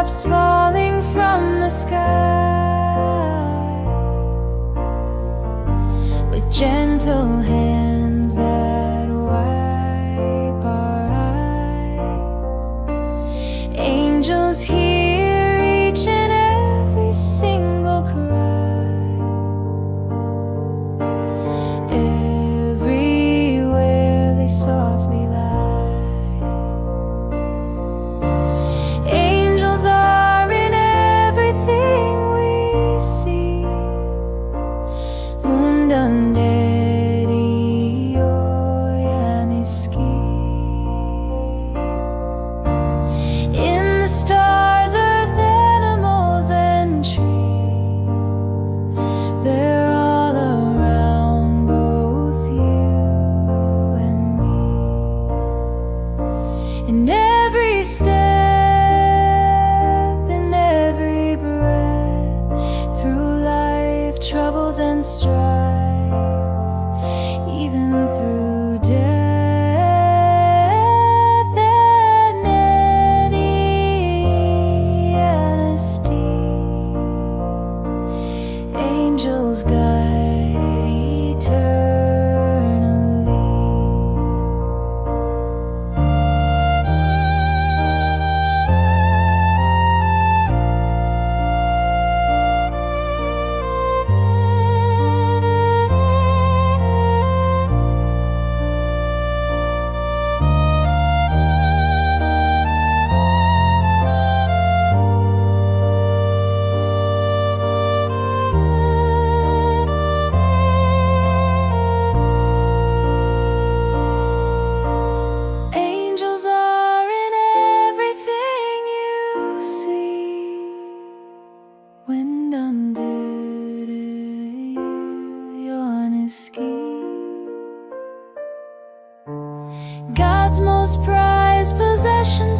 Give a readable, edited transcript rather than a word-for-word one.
raindrops falling from the sky, with gentle hands that wipe our eyes. Angels hear each and every single cry. Everywhere they softly lie. Angels are in everything we see. Udantehdi, anisgi. In the stars, earth, animals, and trees, they're all around both you and me. In every step, in every breath, through life, troubles and strife, even through death. Angels guide eternally. Angels are in everything you see. Udantehdi, anisgi. God's most prized possession.